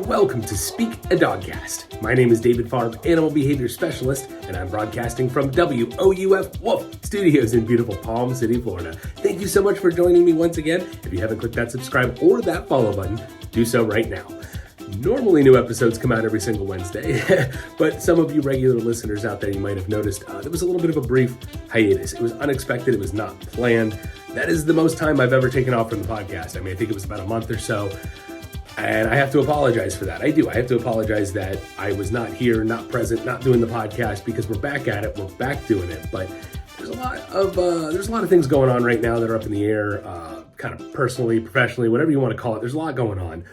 and welcome to Speak a Dogcast. My name is David Farb, Animal Behavior Specialist, and I'm broadcasting from WOUF Wolf Studios in beautiful Palm City, Florida. Thank you so much for joining me once again. If you haven't clicked that subscribe or that follow button, do so right now. Normally new episodes come out every single Wednesday, but some of you regular listeners out there, you might have noticed there was a little bit of a brief hiatus. It was unexpected. It was not planned. That is the most time I've ever taken off from the podcast. I think it was about a month or so. And I have to apologize for that. I have to apologize that I was not here, not present, not doing the podcast, because we're back at it. We're back doing it. But there's a lot of things going on right now that are up in the air, kind of personally, professionally, whatever you want to call it. There's a lot going on.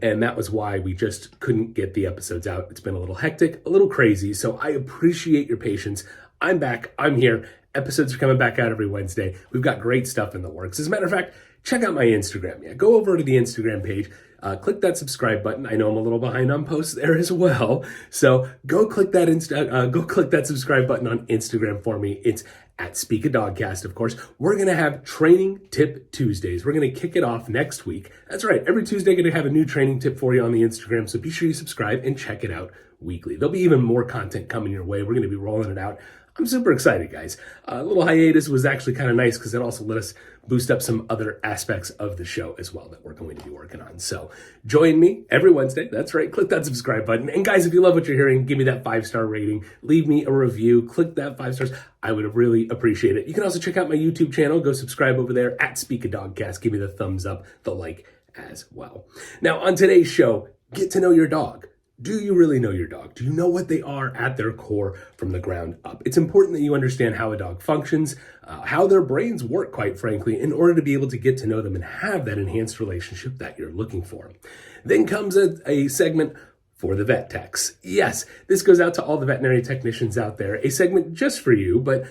And that was why we just couldn't get the episodes out. It's been a little hectic, a little crazy. So I appreciate your patience. I'm back. I'm here. Episodes are coming back out every Wednesday. We've got great stuff in the works. As a matter of fact, check out my Instagram. Yeah, go over to the Instagram page. Click that subscribe button. I know I'm a little behind on posts there as well. So go click that subscribe button on Instagram for me. It's at Speak a Dogcast, of course. We're going to have Training Tip Tuesdays. We're going to kick it off next week. That's right. Every Tuesday, going to have a new training tip for you on the Instagram. So be sure you subscribe and check it out weekly. There'll be even more content coming your way. We're going to be rolling it out. I'm super excited, guys. A little hiatus was actually kind of nice because it also let us boost up some other aspects of the show as well that we're going to be working on. So join me every Wednesday. That's right. Click that subscribe button. And guys, if you love what you're hearing, give me that 5-star rating. Leave me a review. Click that 5 stars. I would really appreciate it. You can also check out my YouTube channel. Go subscribe over there at Speak a Dogcast. Give me the thumbs up, the like as well. Now, on today's show, get to know your dog. Do you really know your dog? Do you know what they are at their core from the ground up? It's important that you understand how a dog functions, how their brains work, quite frankly, in order to be able to get to know them and have that enhanced relationship that you're looking for. Then comes a segment for the vet techs. Yes, this goes out to all the veterinary technicians out there. A segment just for you, but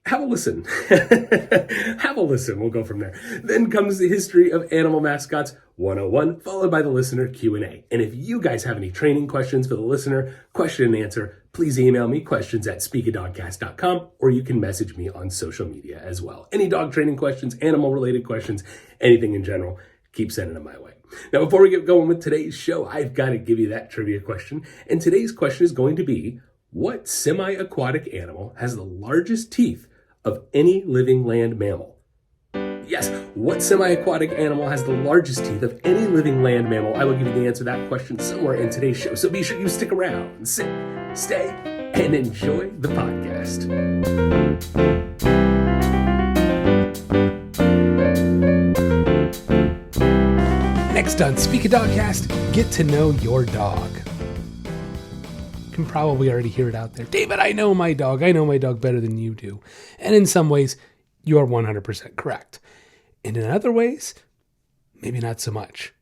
have a listen. Have a listen. We'll go from there. Then comes the History of Animal Mascots 101, followed by the listener Q&A. And if you guys have any training questions for the listener, question and answer, please email me questions@speakadogcast.com, or you can message me on social media as well. Any dog training questions, animal related questions, anything in general, keep sending them my way. Now, before we get going with today's show, I've got to give you that trivia question. And today's question is going to be, what semi-aquatic animal has the largest teeth of any living land mammal? Yes, what semi-aquatic animal has the largest teeth of any living land mammal? I will give you the answer to that question somewhere in today's show. So be sure you stick around, sit, stay, and enjoy the podcast. Next on Speak a Dogcast, get to know your dog. You can probably already hear it out there. David, I know my dog. I know my dog better than you do. And in some ways, you are 100% correct. And in other ways, maybe not so much.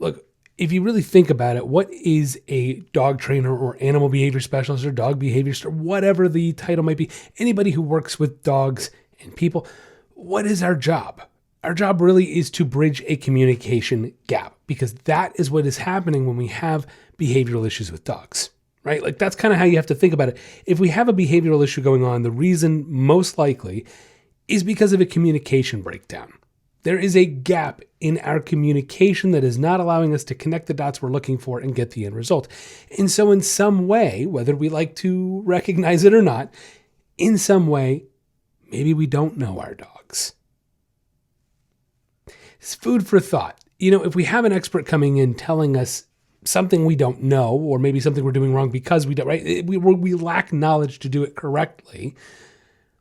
Look, if you really think about it, what is a dog trainer or animal behavior specialist or dog behaviorist or whatever the title might be, anybody who works with dogs and people, what is our job? Our job really is to bridge a communication gap, because that is what is happening when we have behavioral issues with dogs. Right? Like, that's kind of how you have to think about it. If we have a behavioral issue going on, the reason most likely is because of a communication breakdown. There is a gap in our communication that is not allowing us to connect the dots we're looking for and get the end result. And so in some way, whether we like to recognize it or not, in some way, maybe we don't know our dogs. It's food for thought. If we have an expert coming in telling us something we don't know, or maybe something we're doing wrong because we don't, right? We lack knowledge to do it correctly.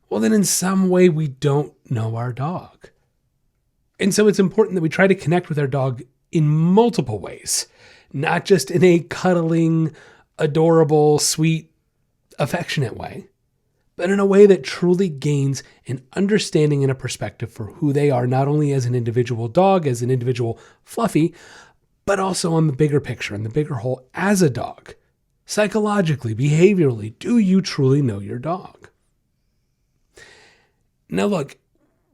Well, then in some way we don't know our dog. And so it's important that we try to connect with our dog in multiple ways, not just in a cuddling, adorable, sweet, affectionate way, but in a way that truly gains an understanding and a perspective for who they are, not only as an individual dog, as an individual fluffy, but also on the bigger picture, in the bigger whole as a dog. Psychologically, behaviorally, do you truly know your dog? Now look,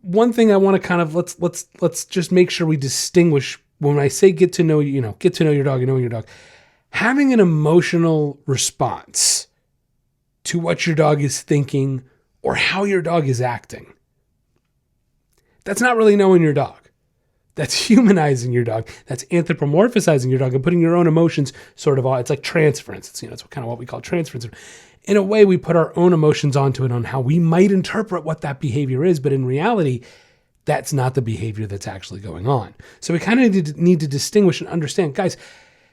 one thing I want to kind of, let's just make sure we distinguish when I say get to know your dog and know your dog. Having an emotional response to what your dog is thinking or how your dog is acting. That's not really knowing your dog. That's humanizing your dog. That's anthropomorphizing your dog and putting your own emotions sort of on. It's like transference. It's kind of what we call transference. In a way, we put our own emotions onto it on how we might interpret what that behavior is. But in reality, that's not the behavior that's actually going on. So we kind of need to distinguish and understand, guys,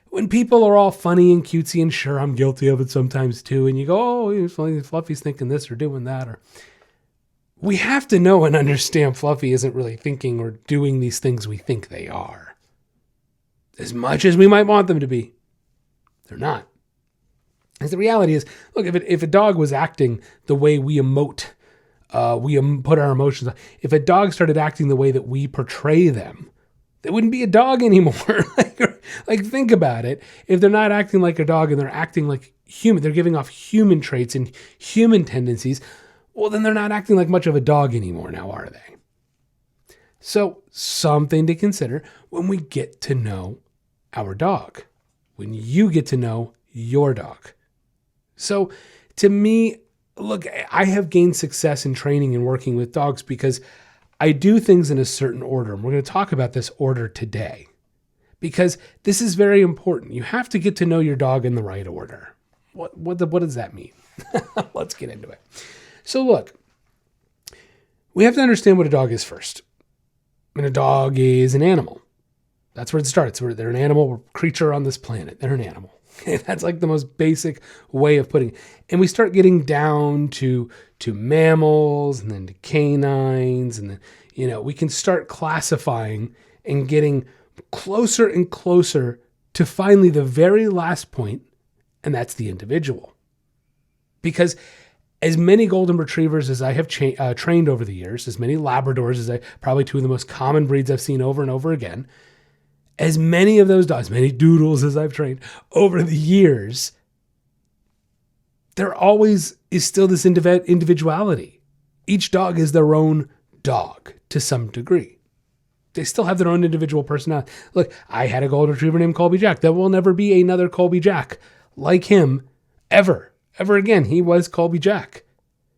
when people are all funny and cutesy, and sure, I'm guilty of it sometimes too, and you go, oh, Fluffy's thinking this or doing that, or we have to know and understand Fluffy isn't really thinking or doing these things we think they are. As much as we might want them to be, they're not. Because the reality is, look, if a dog was acting the way we emote, put our emotions on, if a dog started acting the way that we portray them, they wouldn't be a dog anymore. like think about it. If they're not acting like a dog and they're acting like human, they're giving off human traits and human tendencies, well, then they're not acting like much of a dog anymore now, are they? So something to consider when we get to know our dog, when you get to know your dog. So to me, look, I have gained success in training and working with dogs because I do things in a certain order. And we're going to talk about this order today because this is very important. You have to get to know your dog in the right order. What does that mean? Let's get into it. So look, we have to understand what a dog is first. And a dog is an animal. That's where it starts. They're an animal creature on this planet. They're an animal. That's like the most basic way of putting it. And we start getting down to mammals and then to canines. And then, we can start classifying and getting closer and closer to finally the very last point, and that's the individual. Because as many golden retrievers as I have trained over the years, as many Labradors as probably two of the most common breeds I've seen over and over again, as many of those dogs, many doodles as I've trained over the years, there always is still this individuality. Each dog is their own dog to some degree. They still have their own individual personality. Look, I had a golden retriever named Colby Jack. There will never be another Colby Jack like him ever again. He was Colby Jack.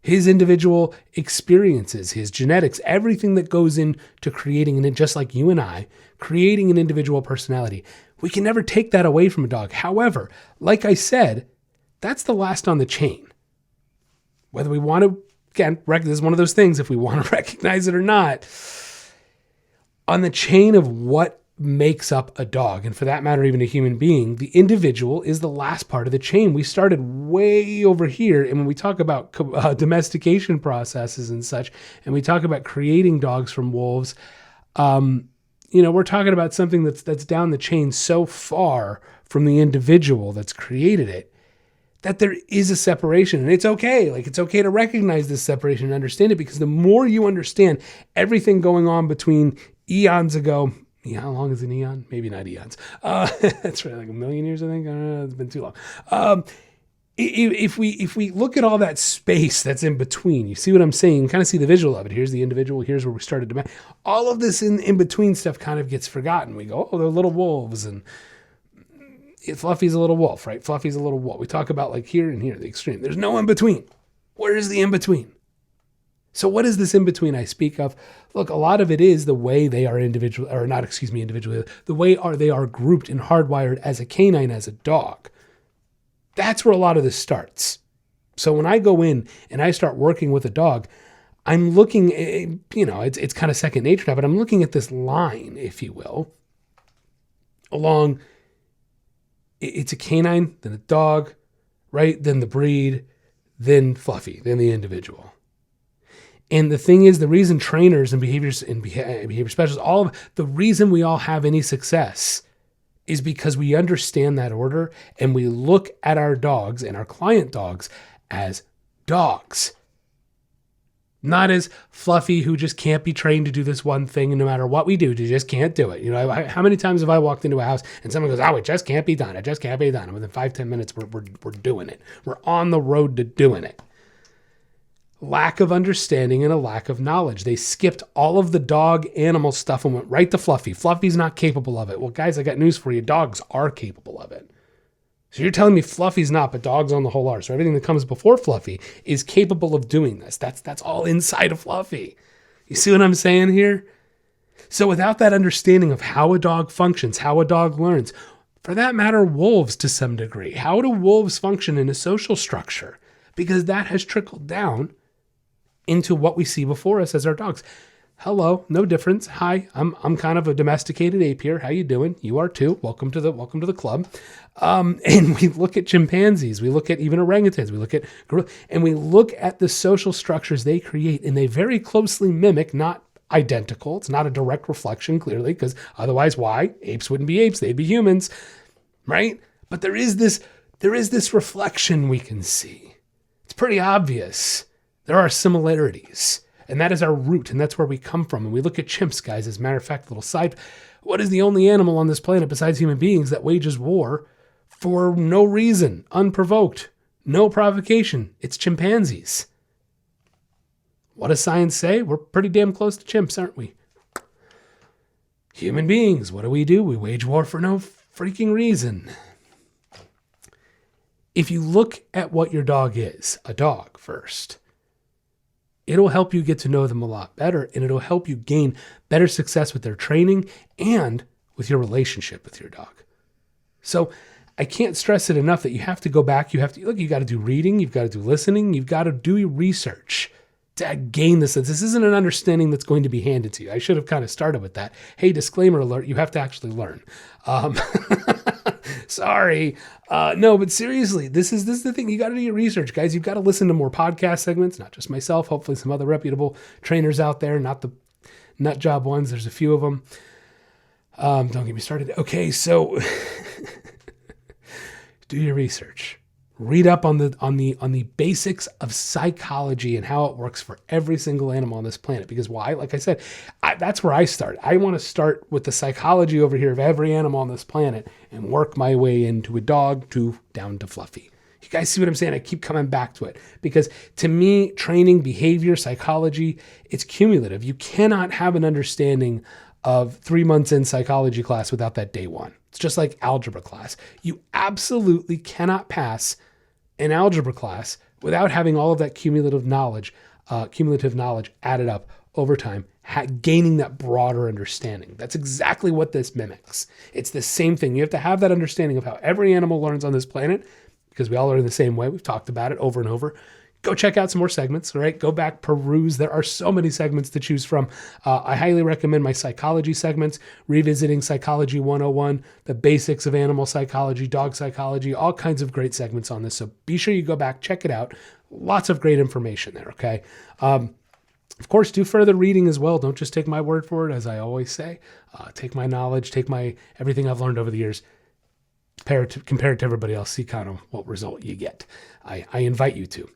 His individual experiences, his genetics, everything that goes into creating, and just like you and I, creating an individual personality. We can never take that away from a dog. However, like I said, that's the last on the chain. Whether we want to, again, this is one of those things, if we want to recognize it or not, on the chain of what makes up a dog, and for that matter, even a human being, the individual is the last part of the chain. We started way over here, and when we talk about domestication processes and such, and we talk about creating dogs from wolves, we're talking about something that's down the chain so far from the individual that's created it, that there is a separation, and it's okay. It's okay to recognize this separation and understand it, because the more you understand everything going on between eons ago. How long is an eon? Maybe not eons. That's right, like a million years, I think. I don't know. It's been too long. If we look at all that space that's in between, you see what I'm saying? You kind of see the visual of it. Here's the individual. Here's where we started to. All of this in between stuff kind of gets forgotten. We go, oh, they're little wolves, and Fluffy's a little wolf, right? Fluffy's a little wolf. We talk about like here and here, the extreme. There's no in between. Where is the in between? So what is this in between I speak of? Look, a lot of it is the way they are individually, the way they are grouped and hardwired as a canine, as a dog. That's where a lot of this starts. So when I go in and I start working with a dog, I'm looking, it's kind of second nature now, but I'm looking at this line, if you will, along, it's a canine, then a dog, right? Then the breed, then Fluffy, then the individual. And the thing is, the reason trainers and behavior specialists, the reason we all have any success is because we understand that order, and we look at our dogs and our client dogs as dogs. Not as Fluffy, who just can't be trained to do this one thing, and no matter what we do, they just can't do it. How many times have I walked into a house and someone goes, oh, it just can't be done. It just can't be done. And within 5-10 minutes, we're doing it. We're on the road to doing it. Lack of understanding and a lack of knowledge. They skipped all of the dog animal stuff and went right to Fluffy. Fluffy's not capable of it. Well, guys, I got news for you. Dogs are capable of it. So you're telling me Fluffy's not, but dogs on the whole are. So everything that comes before Fluffy is capable of doing this. That's all inside of Fluffy. You see what I'm saying here? So without that understanding of how a dog functions, how a dog learns, for that matter, wolves to some degree, how do wolves function in a social structure? Because that has trickled down into what we see before us as our dogs. Hello, no difference. Hi, I'm kind of a domesticated ape here. How you doing? You are too. Welcome to the club. And we look at chimpanzees, we look at even orangutans, we look at gorillas, and we look at the social structures they create, and they very closely mimic, not identical. It's not a direct reflection, clearly, because otherwise, why? Apes wouldn't be apes; they'd be humans, right? But there is this reflection we can see. It's pretty obvious. There are similarities. And that is our root, and that's where we come from. And we look at chimps, guys, as a matter of fact, little side. What is the only animal on this planet besides human beings that wages war for no reason, unprovoked, no provocation? It's chimpanzees. What does science say? We're pretty damn close to chimps, aren't we? Human beings, what do? We wage war for no freaking reason. If you look at what your dog is, a dog first, it'll help you get to know them a lot better, and it'll help you gain better success with their training and with your relationship with your dog. So I can't stress it enough that you have to go back. You got to do reading. You've got to do listening. You've got to do research to gain this. This isn't an understanding that's going to be handed to you. I should have kind of started with that. Hey, disclaimer alert, you have to actually learn. Sorry. No, but seriously, this is the thing. You got to do your research, guys. You've got to listen to more podcast segments, not just myself, hopefully some other reputable trainers out there, not the nut job ones. There's a few of them. Don't get me started. Okay, so do your research. Read up on the basics of psychology and how it works for every single animal on this planet. Because why? Like I said, that's where I start. I want to start with the psychology over here of every animal on this planet and work my way into a dog down to Fluffy. You guys see what I'm saying? I keep coming back to it because to me, training, behavior, psychology, it's cumulative. You cannot have an understanding of 3 months in psychology class without that day one. It's just like algebra class. You absolutely cannot pass an algebra class without having all of that cumulative knowledge added up over time, gaining that broader understanding. That's exactly what this mimics. It's the same thing. You have to have that understanding of how every animal learns on this planet because we all learn the same way. We've talked about it over and over. Go check out some more segments, all right? Go back, peruse. There are so many segments to choose from. I highly recommend my psychology segments, revisiting Psychology 101, the basics of animal psychology, dog psychology, all kinds of great segments on this. So be sure you go back, check it out. Lots of great information there, okay? Of course, do further reading as well. Don't just take my word for it, as I always say. Take my knowledge, take everything I've learned over the years, compare it to everybody else, see kind of what result you get. I invite you to.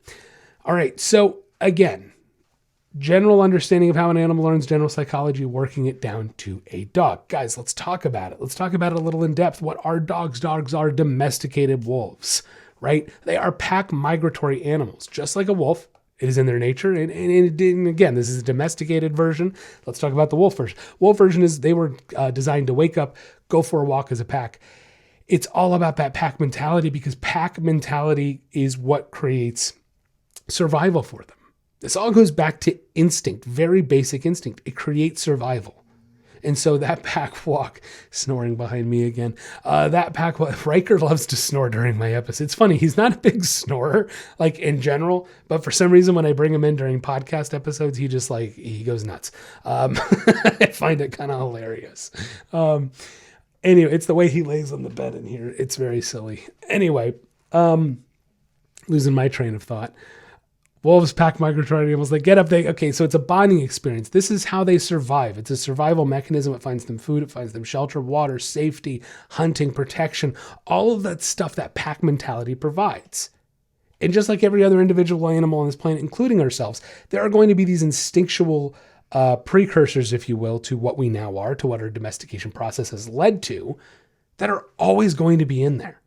All right, so again, general understanding of how an animal learns, general psychology, working it down to a dog. Guys, let's talk about it. Let's talk about it a little in depth. What are dogs? Dogs are domesticated wolves, right? They are pack migratory animals, just like a wolf. It is in their nature. And again, this is a domesticated version. Let's talk about the wolf version. Wolf version is they were designed to wake up, go for a walk as a pack. It's all about that pack mentality because pack mentality is what creates survival for them. This all goes back to instinct, very basic instinct. It creates survival. And so that pack walk, snoring behind me again, that pack walk, Riker loves to snore during my episodes. It's funny, he's not a big snorer, like in general, but for some reason when I bring him in during podcast episodes, he goes nuts. I find it kind of hilarious. Anyway, it's the way he lays on the bed in here. It's very silly. Anyway, losing my train of thought. Wolves, pack migratory animals, they get up, okay, so it's a bonding experience. This is how they survive. It's a survival mechanism. It finds them food, it finds them shelter, water, safety, hunting, protection, all of that stuff that pack mentality provides. And just like every other individual animal on this planet, including ourselves, there are going to be these instinctual precursors, if you will, to what we now are, to what our domestication process has led to, that are always going to be in there.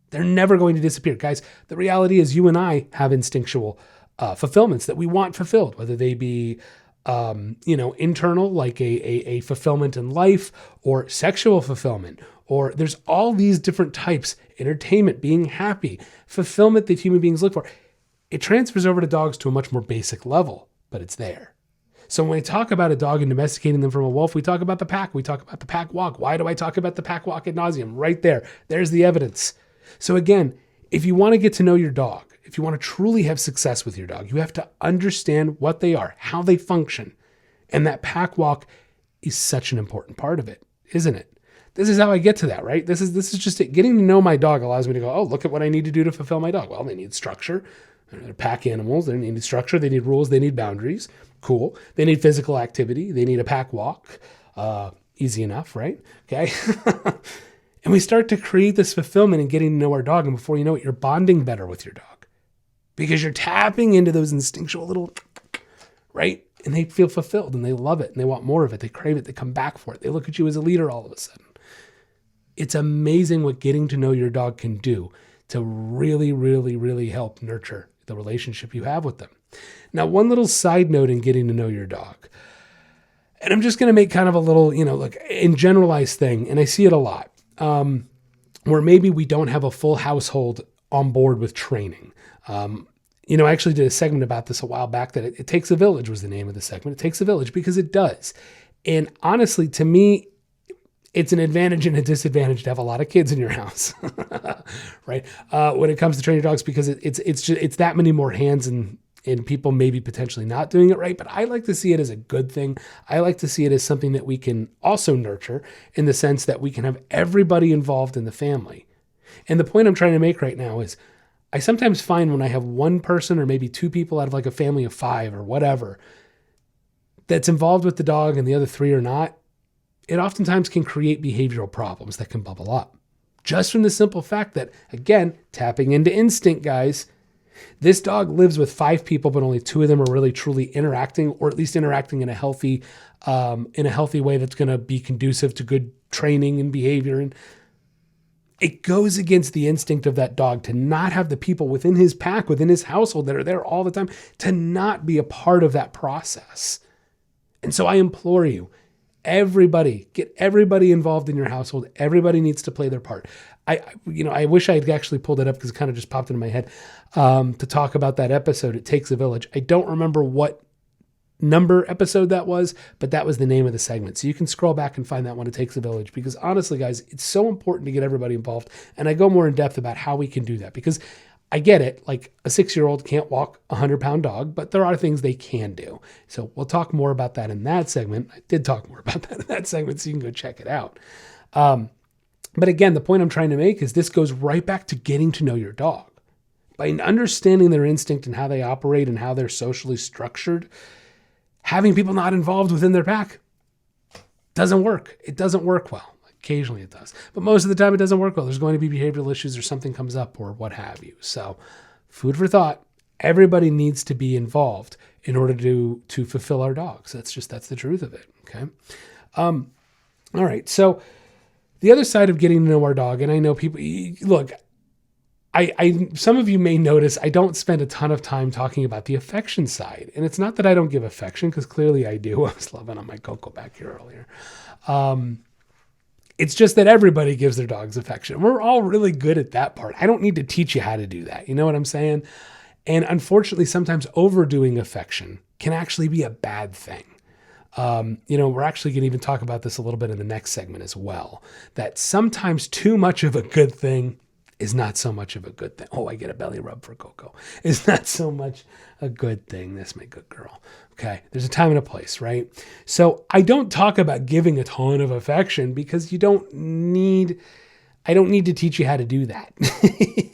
They're never going to disappear. Guys, the reality is you and I have instinctual fulfillments that we want fulfilled, whether they be, internal, like a fulfillment in life, or sexual fulfillment, or there's all these different types, entertainment, being happy, fulfillment that human beings look for. It transfers over to dogs to a much more basic level, but it's there. So when we talk about a dog and domesticating them from a wolf, we talk about the pack. We talk about the pack walk. Why do I talk about the pack walk ad nauseum? Right there. There's the evidence. So again, if you want to get to know your dog, if you want to truly have success with your dog, you have to understand what they are, how they function. And that pack walk is such an important part of it, isn't it? This is how I get to that, right? This is just it. Getting to know my dog allows me to go, oh, look at what I need to do to fulfill my dog. Well, they need structure. They're pack animals. They need structure. They need rules. They need boundaries. Cool. They need physical activity. They need a pack walk. Easy enough, right? Okay. And we start to create this fulfillment in getting to know our dog. And before you know it, you're bonding better with your dog because you're tapping into those instinctual little, right? And they feel fulfilled and they love it and they want more of it. They crave it. They come back for it. They look at you as a leader all of a sudden. It's amazing what getting to know your dog can do to really, really, really help nurture the relationship you have with them. Now, one little side note in getting to know your dog, and I'm just going to make kind of a little, like in generalized thing, and I see it a lot, where maybe we don't have a full household on board with training. I actually did a segment about this a while back that it takes a village was the name of the segment. It takes a village because it does. And honestly, to me, it's an advantage and a disadvantage to have a lot of kids in your house, right? When it comes to training dogs, because it's that many more hands and people maybe potentially not doing it right. But I like to see it as a good thing. I like to see it as something that we can also nurture in the sense that we can have everybody involved in the family. And the point I'm trying to make right now is I sometimes find when I have one person or maybe two people out of like a family of 5 or whatever that's involved with the dog and the other 3 are not, it oftentimes can create behavioral problems that can bubble up. Just from the simple fact that, again, tapping into instinct, guys, this dog lives with 5 people, but only 2 of them are really truly interacting, or at least interacting in a healthy way that's going to be conducive to good training and behavior. And it goes against the instinct of that dog to not have the people within his pack, within his household that are there all the time, to not be a part of that process. And so I implore you, everybody, get everybody involved in your household. Everybody needs to play their part. I wish I had actually pulled it up because it kind of just popped into my head to talk about that episode. It Takes a Village. I don't remember what number episode that was, but that was the name of the segment. So you can scroll back and find that one. It Takes a Village, because honestly, guys, it's so important to get everybody involved. And I go more in depth about how we can do that, because I get it. Like a 6-year-old can't walk a 100-pound dog, but there are things they can do. So we'll talk more about that in that segment. I did talk more about that in that segment, so you can go check it out. But again, the point I'm trying to make is this goes right back to getting to know your dog. By understanding their instinct and how they operate and how they're socially structured, having people not involved within their pack doesn't work. It doesn't work well. Occasionally it does. But most of the time it doesn't work well. There's going to be behavioral issues or something comes up or what have you. So food for thought. Everybody needs to be involved in order to fulfill our dogs. That's the truth of it. Okay. All right. So the other side of getting to know our dog, and I know people, look, some of you may notice I don't spend a ton of time talking about the affection side. And it's not that I don't give affection, because clearly I do. I was loving on my Coco back here earlier. It's just that everybody gives their dogs affection. We're all really good at that part. I don't need to teach you how to do that. You know what I'm saying? And unfortunately, sometimes overdoing affection can actually be a bad thing. We're actually going to even talk about this a little bit in the next segment as well, that sometimes too much of a good thing is not so much of a good thing. Oh, I get a belly rub for Coco. It's not so much a good thing. That's my good girl. Okay. There's a time and a place, right? So I don't talk about giving a ton of affection because I don't need to teach you how to do that.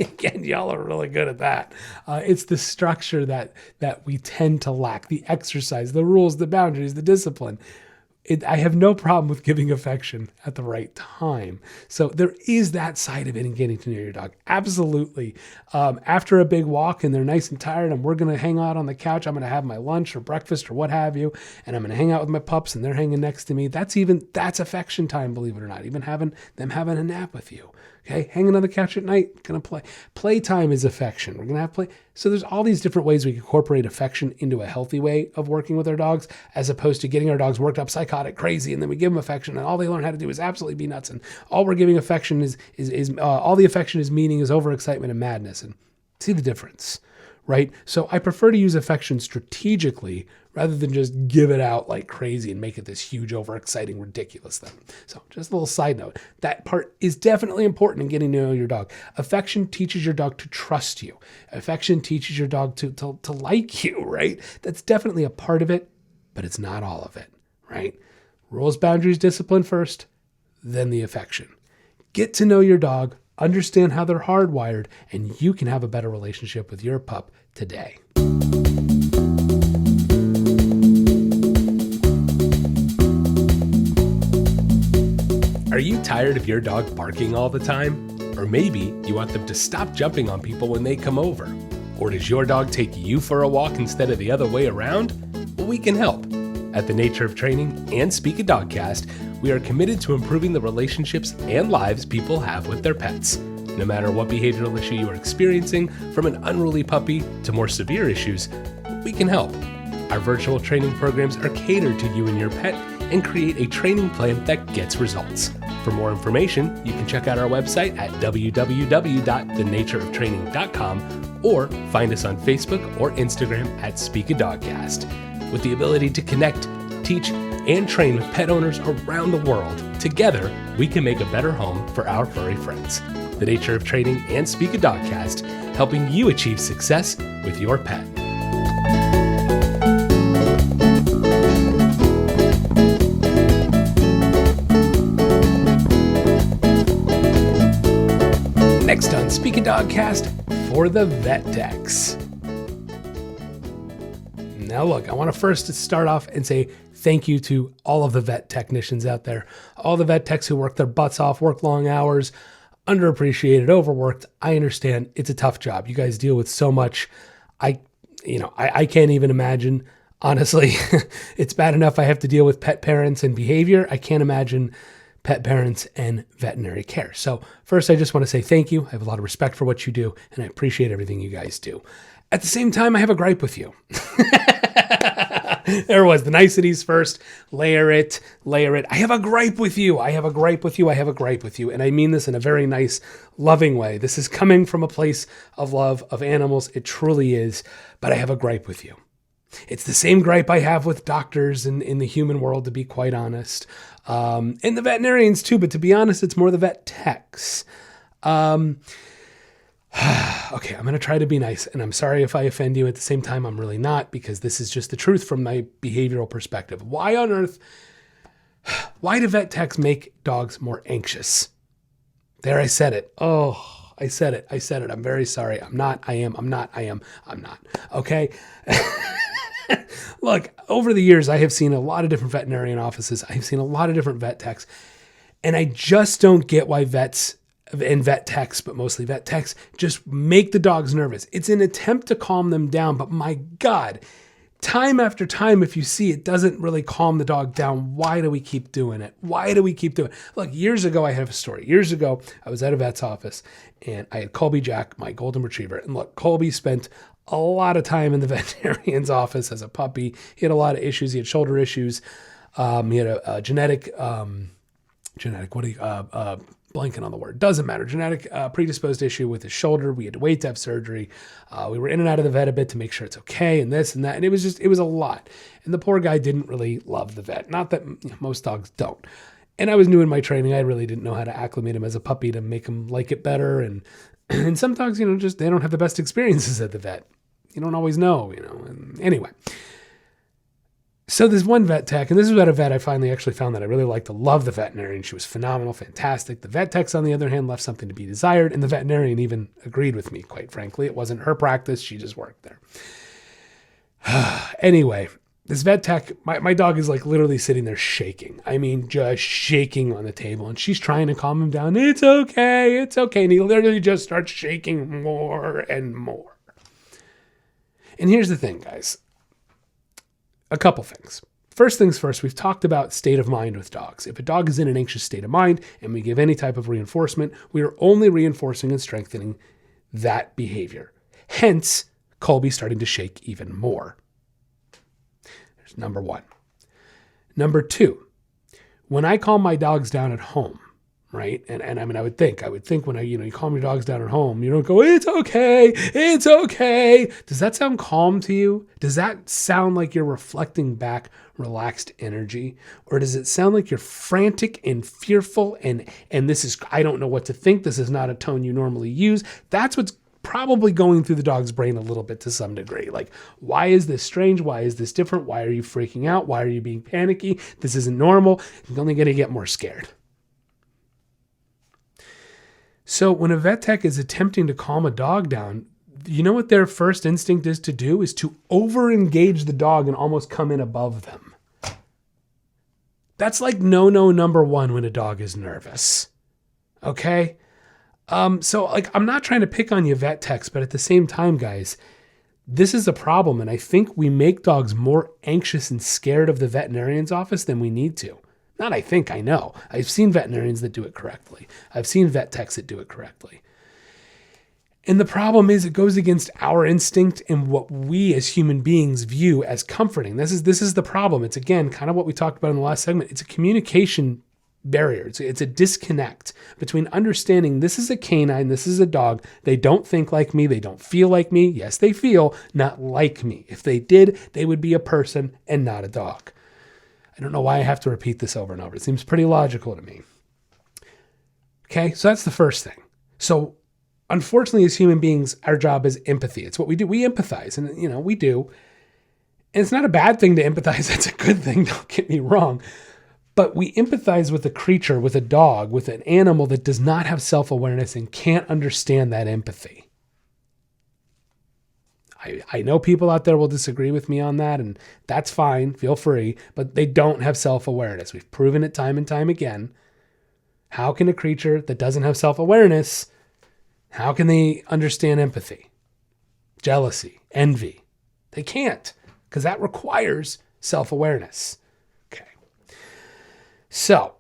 Again, y'all are really good at that. It's the structure that we tend to lack, the exercise, the rules, the boundaries, the discipline. I have no problem with giving affection at the right time. So there is that side of it in getting to know your dog. Absolutely. After a big walk and they're nice and tired and we're going to hang out on the couch, I'm going to have my lunch or breakfast or what have you, and I'm going to hang out with my pups and they're hanging next to me. That's affection time, believe it or not. Even having a nap with you. Okay, hanging on the couch at night, gonna play. Playtime is affection. We're gonna have play. So there's all these different ways we can incorporate affection into a healthy way of working with our dogs, as opposed to getting our dogs worked up, psychotic, crazy, and then we give them affection, and all they learn how to do is absolutely be nuts, and all we're giving affection is all the affection is meaning is overexcitement and madness. And see the difference, right? So I prefer to use affection strategically rather than just give it out like crazy and make it this huge, overexciting, ridiculous thing. So just a little side note, that part is definitely important in getting to know your dog. Affection teaches your dog to trust you. Affection teaches your dog to like you, right? That's definitely a part of it, but it's not all of it, right? Rules, boundaries, discipline first, then the affection. Get to know your dog, understand how they're hardwired, and you can have a better relationship with your pup today. Are you tired of your dog barking all the time? Or maybe you want them to stop jumping on people when they come over? Or does your dog take you for a walk instead of the other way around? Well, we can help. At the Nature of Training and Speak a Dogcast, we are committed to improving the relationships and lives people have with their pets. No matter what behavioral issue you are experiencing, from an unruly puppy to more severe issues, we can help. Our virtual training programs are catered to you and your pet and create a training plan that gets results. For more information, you can check out our website at www.thenatureoftraining.com or find us on Facebook or Instagram at Speak a Dogcast. With the ability to connect, teach, and train with pet owners around the world, together we can make a better home for our furry friends. The Nature of Training and Speak a Dogcast, helping you achieve success with your pet. Next on Speak a Dogcast, for the vet techs. Now look, I want to first start off and say thank you to all of the vet technicians out there. All the vet techs who work their butts off, work long hours, underappreciated, overworked. I understand it's a tough job. You guys deal with so much. I can't even imagine. Honestly, it's bad enough I have to deal with pet parents and behavior. I can't imagine pet parents and veterinary care. So first, I just want to say thank you. I have a lot of respect for what you do, and I appreciate everything you guys do. At the same time, I have a gripe with you. There was the niceties first. Layer it. I have a gripe with you. And I mean this in a very nice, loving way. This is coming from a place of love of animals. It truly is. But I have a gripe with you. It's the same gripe I have with doctors in the human world, to be quite honest. And the veterinarians too, but to be honest, it's more the vet techs. Okay, I'm going to try to be nice, and I'm sorry if I offend you. At the same time, I'm really not, because this is just the truth from my behavioral perspective. Why on earth, why do vet techs make dogs more anxious? There, I said it. Oh, I said it. I'm very sorry. I'm not. Okay? Look, over the years, I have seen a lot of different veterinarian offices. I've seen a lot of different vet techs, and I just don't get why vets and vet techs, but mostly vet techs, just make the dogs nervous. It's an attempt to calm them down, but my God, time after time, if you see it doesn't really calm the dog down, why do we keep doing it? Look, years ago, I have a story. Years ago, I was at a vet's office, and I had Colby Jack, my golden retriever. And look, Colby spent a lot of time in the veterinarian's office as a puppy. He had a lot of issues. He had shoulder issues. He had a genetic, blanking on the word, doesn't matter. Genetic predisposed issue with his shoulder. We had to wait to have surgery. We were in and out of the vet a bit to make sure it's okay, and this and that. And it was a lot. And the poor guy didn't really love the vet. Not that most dogs don't. And I was new in my training. I really didn't know how to acclimate him as a puppy to make him like it better. And some dogs, just they don't have the best experiences at the vet. You don't always know, And anyway. So there's one vet tech, and this is at a vet I finally actually found that I really liked to love the veterinarian. She was phenomenal, fantastic. The vet techs, on the other hand, left something to be desired, and the veterinarian even agreed with me, quite frankly. It wasn't her practice. She just worked there. Anyway, this vet tech, my dog is like literally sitting there shaking. I mean, just shaking on the table, and she's trying to calm him down. It's okay. And he literally just starts shaking more and more. And here's the thing, guys. A couple things. First things first, we've talked about state of mind with dogs. If a dog is in an anxious state of mind and we give any type of reinforcement, we are only reinforcing and strengthening that behavior. Hence, Colby starting to shake even more. There's number one. Number two, when I calm my dogs down at home, right? And I mean, I would think when you calm your dogs down at home, you don't go, it's okay, it's okay. Does that sound calm to you? Does that sound like you're reflecting back relaxed energy? Or does it sound like you're frantic and fearful and this is, I don't know what to think. This is not a tone you normally use. That's what's probably going through the dog's brain a little bit to some degree. Like, why is this strange? Why is this different? Why are you freaking out? Why are you being panicky? This isn't normal. You're only going to get more scared. So when a vet tech is attempting to calm a dog down, you know what their first instinct is to do? Is to over-engage the dog and almost come in above them. That's like no number one when a dog is nervous. Okay? So like, I'm not trying to pick on you vet techs, but at the same time, guys, this is a problem. And I think we make dogs more anxious and scared of the veterinarian's office than we need to. Not I think, I know. I've seen veterinarians that do it correctly. I've seen vet techs that do it correctly. And the problem is it goes against our instinct and what we as human beings view as comforting. This is the problem. It's, again, kind of what we talked about in the last segment. It's a communication barrier. It's a disconnect between understanding this is a canine, this is a dog. They don't think like me. They don't feel like me. Yes, they feel, not like me. If they did, they would be a person and not a dog. I don't know why I have to repeat this over and over. It seems pretty logical to me. Okay, so that's the first thing. So unfortunately, as human beings, our job is empathy. It's what we do. We empathize, and we do. And it's not a bad thing to empathize. That's a good thing. Don't get me wrong. But we empathize with a creature, with a dog, with an animal that does not have self-awareness and can't understand that empathy. I know people out there will disagree with me on that, and that's fine. Feel free. But they don't have self-awareness. We've proven it time and time again. How can a creature that doesn't have self-awareness, how can they understand empathy, jealousy, envy? They can't, because that requires self-awareness. Okay. So,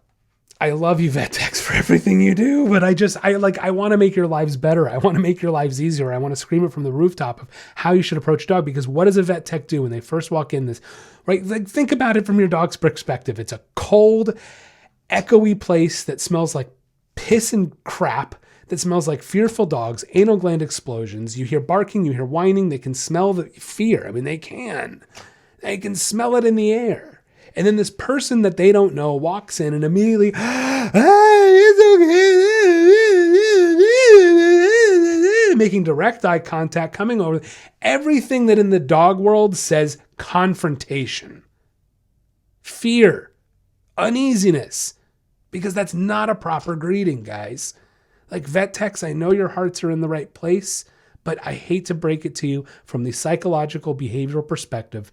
I love you vet techs for everything you do, but I want to make your lives better. I want to make your lives easier. I want to scream it from the rooftop of how you should approach a dog, because what does a vet tech do when they first walk in this, right? Like, think about it from your dog's perspective. It's a cold, echoey place that smells like piss and crap, that smells like fearful dogs, anal gland explosions. You hear barking, you hear whining. They can smell the fear. I mean, they can smell it in the air. And then this person that they don't know walks in and immediately, it's okay, making direct eye contact, coming over. Everything that in the dog world says confrontation, fear, uneasiness, because that's not a proper greeting, guys. Like, vet techs, I know your hearts are in the right place, but I hate to break it to you from the psychological behavioral perspective.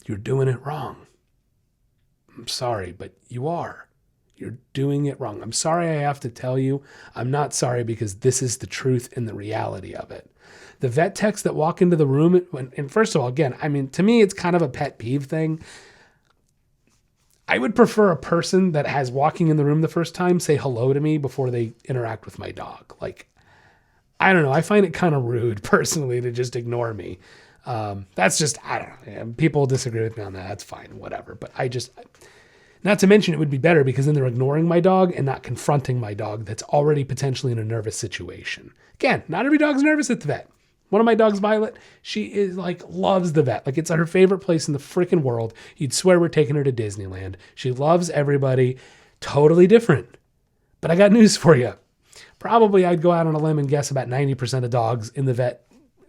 You're doing it wrong. I'm sorry, but you are. You're doing it wrong. I'm sorry I have to tell you. I'm not sorry, because this is the truth and the reality of it. The vet techs that walk into the room, and first of all, again, I mean, to me, it's kind of a pet peeve thing. I would prefer a person that has walking in the room the first time say hello to me before they interact with my dog. Like, I don't know. I find it kind of rude personally to just ignore me. That's just, I don't know. People disagree with me on that. That's fine, whatever. But not to mention, it would be better because then they're ignoring my dog and not confronting my dog that's already potentially in a nervous situation. Again, not every dog's nervous at the vet. One of my dogs, Violet, she is loves the vet. Like, it's her favorite place in the freaking world. You'd swear we're taking her to Disneyland. She loves everybody. Totally different. But I got news for you. Probably I'd go out on a limb and guess about 90% of dogs in the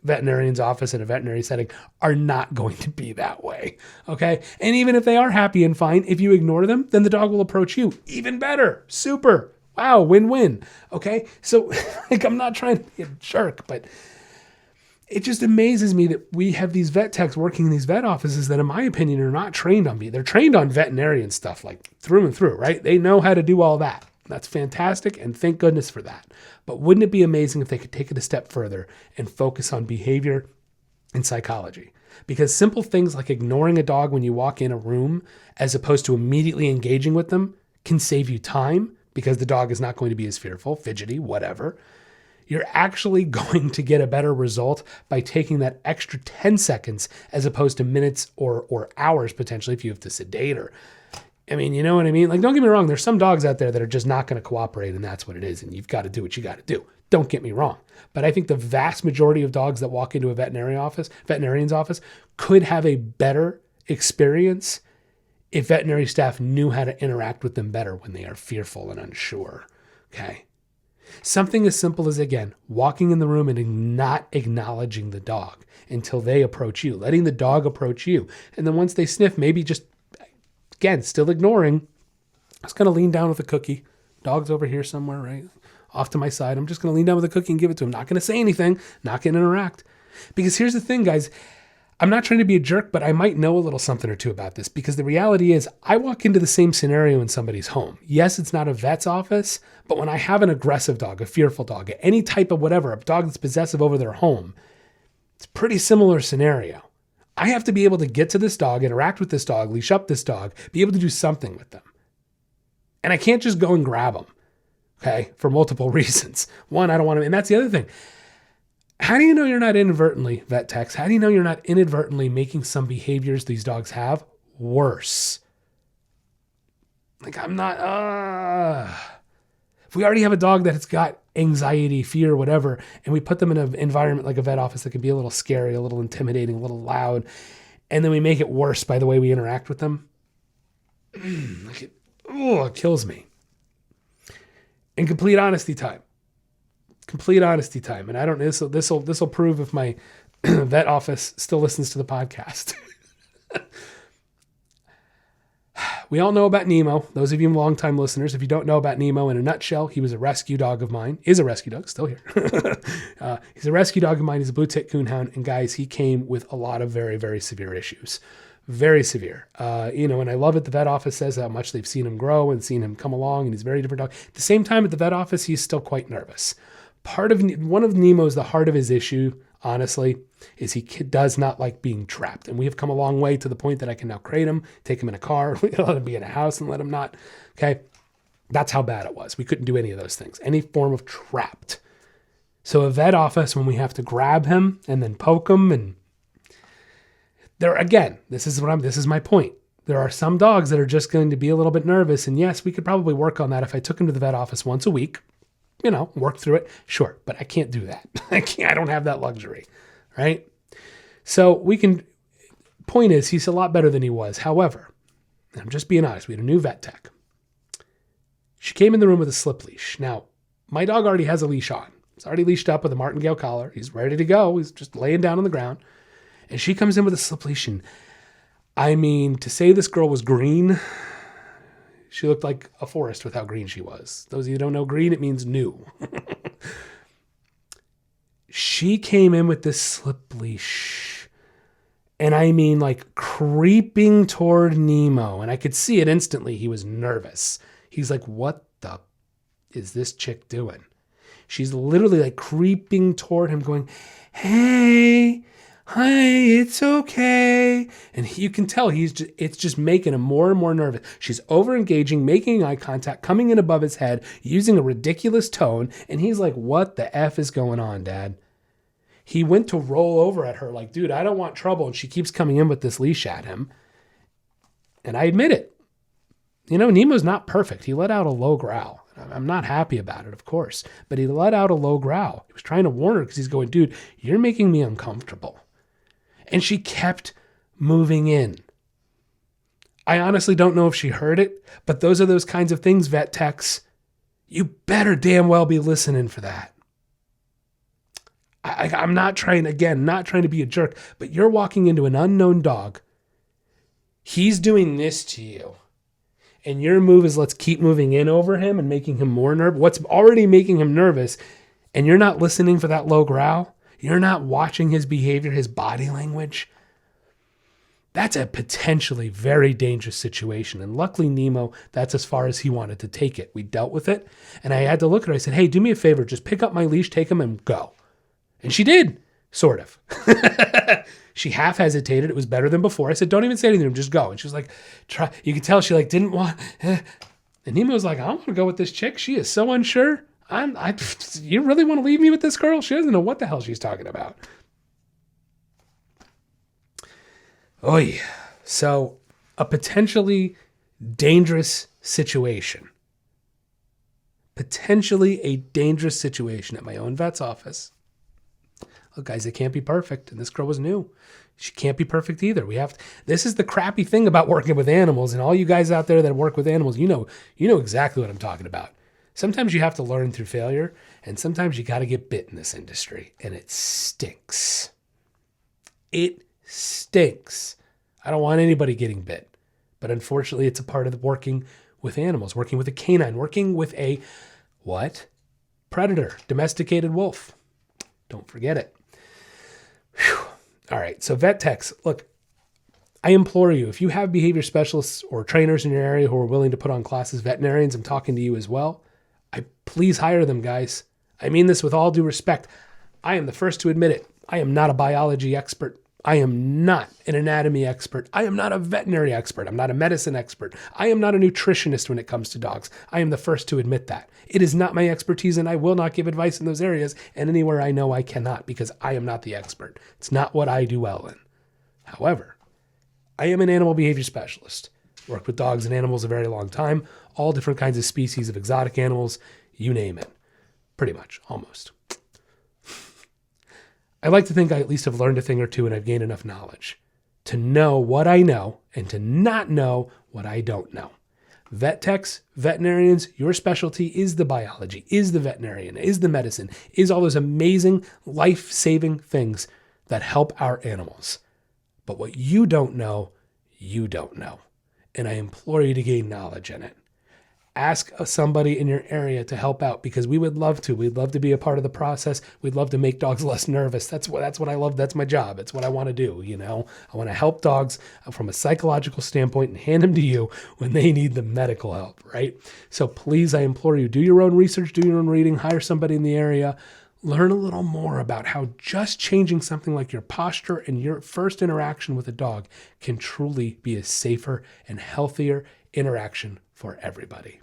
veterinarian's office in a veterinary setting are not going to be that way. Okay. And even if they are happy and fine, if you ignore them, then the dog will approach you. Even better. Super. Wow. Win-win. Okay. So I'm not trying to be a jerk, but it just amazes me that we have these vet techs working in these vet offices that, in my opinion, are not trained on me. They're trained on veterinarian stuff, like through and through, right? They know how to do all that. That's fantastic, and thank goodness for that. But wouldn't it be amazing if they could take it a step further and focus on behavior and psychology? Because simple things like ignoring a dog when you walk in a room as opposed to immediately engaging with them can save you time, because the dog is not going to be as fearful, fidgety, whatever. You're actually going to get a better result by taking that extra 10 seconds as opposed to minutes or hours potentially if you have to sedate or I mean, you know what I mean? Like, don't get me wrong. There's some dogs out there that are just not going to cooperate, and that's what it is. And you've got to do what you got to do. Don't get me wrong. But I think the vast majority of dogs that walk into a veterinarian's office could have a better experience if veterinary staff knew how to interact with them better when they are fearful and unsure. Okay. Something as simple as, again, walking in the room and not acknowledging the dog until they approach you, letting the dog approach you. And then once they sniff, maybe just, again, still ignoring, I was going to lean down with a cookie. Dog's over here somewhere, right? Off to my side. I'm just going to lean down with a cookie and give it to him. Not going to say anything, not going to interact. Because here's the thing, guys. I'm not trying to be a jerk, but I might know a little something or two about this, because the reality is I walk into the same scenario in somebody's home. Yes, it's not a vet's office, but when I have an aggressive dog, a fearful dog, any type of whatever, a dog that's possessive over their home, it's a pretty similar scenario. I have to be able to get to this dog, interact with this dog, leash up this dog, be able to do something with them. And I can't just go and grab them, okay, for multiple reasons. One, I don't want to, and that's the other thing. How do you know you're not inadvertently, vet techs, how do you know you're not inadvertently making some behaviors these dogs have worse? Like, I'm not, if we already have a dog that's got anxiety, fear, whatever, and we put them in an environment like a vet office that can be a little scary, a little intimidating, a little loud, and then we make it worse by the way we interact with them, it kills me. And complete honesty time. And I don't know, this will prove if my vet office still listens to the podcast. We all know about Nemo. Those of you longtime listeners, if you don't know about Nemo, in a nutshell, he was a rescue dog of mine. Is a rescue dog, still here. He's a rescue dog of mine. He's a blue tick coonhound. And guys, he came with a lot of very, very severe issues. Very severe. And I love it. The vet office says how much they've seen him grow and seen him come along, and he's a very different dog. At the same time, at the vet office, he's still quite nervous. One of Nemo's, the heart of his issue, honestly, is he does not like being trapped. And we have come a long way to the point that I can now crate him, take him in a car, let him be in a house and let him not. Okay. That's how bad it was. We couldn't do any of those things, any form of trapped. So a vet office, when we have to grab him and then poke him, and there again, this is my point. There are some dogs that are just going to be a little bit nervous. And yes, we could probably work on that if I took him to the vet office once a week. Work through it. Sure. But I can't do that. I don't have that luxury. Right. So point is, he's a lot better than he was. However, I'm just being honest. We had a new vet tech. She came in the room with a slip leash. Now, my dog already has a leash on. He's already leashed up with a martingale collar. He's ready to go. He's just laying down on the ground. And she comes in with a slip leash. And I mean, to say this girl was green, she looked like a forest with how green she was. Those of you who don't know green, it means new. She came in with this slip leash. And I mean, like, creeping toward Nemo. And I could see it instantly. He was nervous. He's like, what the is this chick doing? She's literally like creeping toward him going, hey, hi, it's okay. And you can tell it's just making him more and more nervous. She's over-engaging, making eye contact, coming in above his head, using a ridiculous tone. And he's like, what the F is going on, Dad? He went to roll over at her like, dude, I don't want trouble. And she keeps coming in with this leash at him. And I admit it. Nemo's not perfect. He let out a low growl. I'm not happy about it, of course. But he let out a low growl. He was trying to warn her because he's going, dude, you're making me uncomfortable. And she kept moving in. I honestly don't know if she heard it, but those are those kinds of things, vet techs. You better damn well be listening for that. I'm not trying to be a jerk, but you're walking into an unknown dog. He's doing this to you. And your move is let's keep moving in over him and making him more nervous. What's already making him nervous, and you're not listening for that low growl. You're not watching his behavior, his body language. That's a potentially very dangerous situation. And luckily, Nemo, that's as far as he wanted to take it. We dealt with it. And I had to look at her. I said, hey, do me a favor. Just pick up my leash, take him, and go. And she did, sort of. She half hesitated. It was better than before. I said, don't even say anything to him. Just go. And she was like, try. You could tell she didn't want. And Nemo was like, I want to go with this chick. She is so unsure. You really want to leave me with this girl? She doesn't know what the hell she's talking about. Oy. So a potentially dangerous situation. Potentially a dangerous situation at my own vet's office. Look, guys, it can't be perfect. And this girl was new. She can't be perfect either. This is the crappy thing about working with animals. And all you guys out there that work with animals, you know exactly what I'm talking about. Sometimes you have to learn through failure, and sometimes you got to get bit in this industry, and it stinks. It stinks. I don't want anybody getting bit, but unfortunately, it's a part of working with animals, working with a canine, working with a what? Predator, domesticated wolf. Don't forget it. Whew. All right, so vet techs, look, I implore you, if you have behavior specialists or trainers in your area who are willing to put on classes, veterinarians, I'm talking to you as well. Please hire them, guys. I mean this with all due respect. I am the first to admit it. I am not a biology expert. I am not an anatomy expert. I am not a veterinary expert. I'm not a medicine expert. I am not a nutritionist when it comes to dogs. I am the first to admit that. It is not my expertise, and I will not give advice in those areas, and anywhere I know I cannot, because I am not the expert. It's not what I do well in. However, I am an animal behavior specialist. Worked with dogs and animals a very long time, all different kinds of species of exotic animals, you name it. Pretty much, almost. I like to think I at least have learned a thing or two, and I've gained enough knowledge to know what I know and to not know what I don't know. Vet techs, veterinarians, your specialty is the biology, is the veterinarian, is the medicine, is all those amazing life-saving things that help our animals. But what you don't know, you don't know. And I implore you to gain knowledge in it. Ask somebody in your area to help out, because we would love to. We'd love to be a part of the process. We'd love to make dogs less nervous. That's what I love. That's my job. It's what I want to do. I want to help dogs from a psychological standpoint and hand them to you when they need the medical help, right? So please, I implore you, do your own research, do your own reading, hire somebody in the area, learn a little more about how just changing something like your posture and your first interaction with a dog can truly be a safer and healthier interaction for everybody.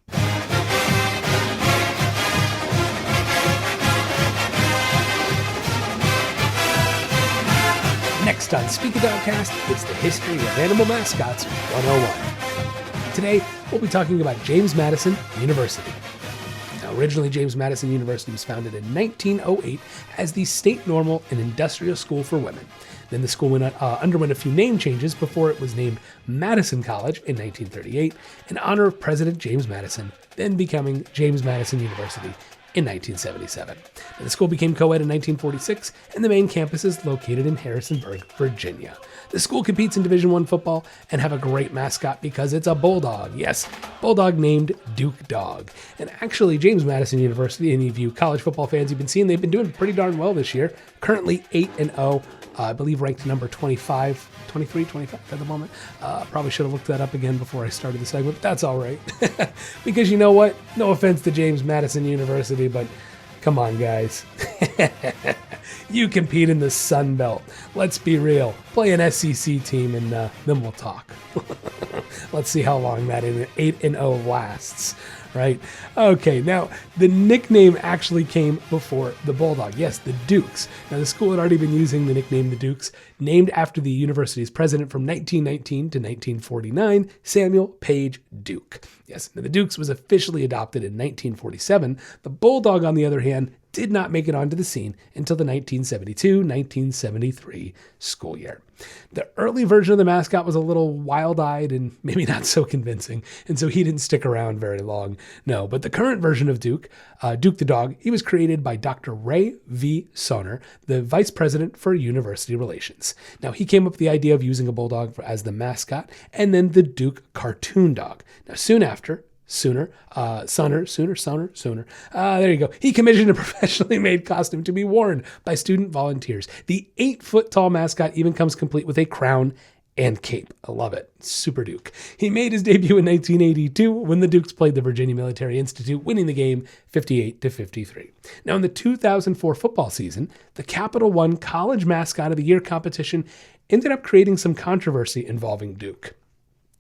Next on Speak a Dogcast, it's the History of Animal Mascots 101. Today, we'll be talking about James Madison University. Now, originally, James Madison University was founded in 1908 as the State Normal and Industrial School for Women. Then the school underwent a few name changes before it was named Madison College in 1938 in honor of President James Madison, then becoming James Madison University in 1977. Now, the school became co-ed in 1946, and the main campus is located in Harrisonburg, Virginia. The school competes in Division I football and have a great mascot because it's a bulldog. Yes, bulldog named Duke Dog. And actually, James Madison University, any of you college football fans you've been seeing, they've been doing pretty darn well this year. Currently 8-0. I believe ranked number 23, 25 at the moment. Probably should have looked that up again before I started the segment, but that's all right. Because you know what? No offense to James Madison University, but come on, guys. You compete in the Sun Belt. Let's be real. Play an SEC team, and then we'll talk. Let's see how long that 8-0 lasts. Right? Okay, now the nickname actually came before the Bulldog. Yes, the Dukes. Now the school had already been using the nickname the Dukes, named after the university's president from 1919 to 1949, Samuel Page Duke. Yes, now the Dukes was officially adopted in 1947. The Bulldog, on the other hand, did not make it onto the scene until the 1972-1973 school year. The early version of the mascot was a little wild-eyed and maybe not so convincing, and so he didn't stick around very long. No, but the current version of Duke, Duke the Dog, he was created by Dr. Ray V. Sonner, the vice president for university relations. Now, he came up with the idea of using a bulldog as the mascot, and then the Duke cartoon dog. Now, soon after, There you go. He commissioned a professionally made costume to be worn by student volunteers. The 8-foot-tall mascot even comes complete with a crown and cape. I love it. Super Duke. He made his debut in 1982 when the Dukes played the Virginia Military Institute, winning the game 58-53. Now, in the 2004 football season, the Capital One College Mascot of the Year competition ended up creating some controversy involving Duke.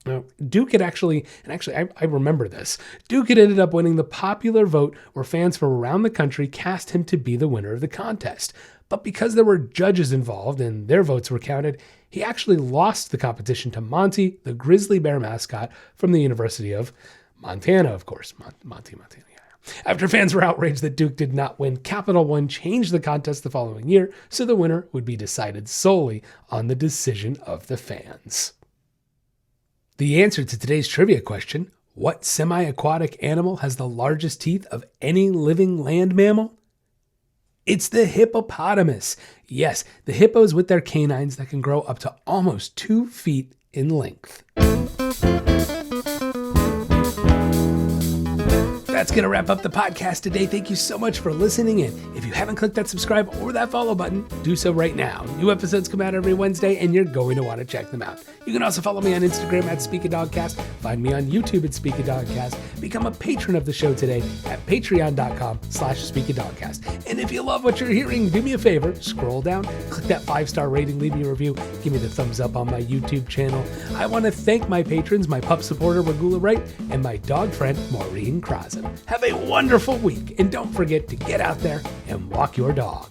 Now, Duke had I remember this. Duke had ended up winning the popular vote where fans from around the country cast him to be the winner of the contest. But because there were judges involved and their votes were counted, He actually lost the competition to Monty, the grizzly bear mascot from the University of Montana, of course. Montana. Yeah. After fans were outraged that Duke did not win, Capital One changed the contest the following year, so the winner would be decided solely on the decision of the fans. The answer to today's trivia question, what semi-aquatic animal has the largest teeth of any living land mammal? It's the hippopotamus. Yes, the hippos with their canines that can grow up to almost 2 feet in length. That's going to wrap up the podcast today. Thank you so much for listening in. If you haven't clicked that subscribe or that follow button, do so right now. New episodes come out every Wednesday, and you're going to want to check them out. You can also follow me on Instagram at SpeakADogcast, find me on YouTube at SpeakADogcast, become a patron of the show today at patreon.com/SpeakADogcast. And if you love what you're hearing, do me a favor, scroll down, click that 5-star rating, leave me a review, give me the thumbs up on my YouTube channel. I want to thank my patrons, my pup supporter, Regula Wright, and my dog friend, Maureen Crossan. Have a wonderful week, and don't forget to get out there and walk your dog.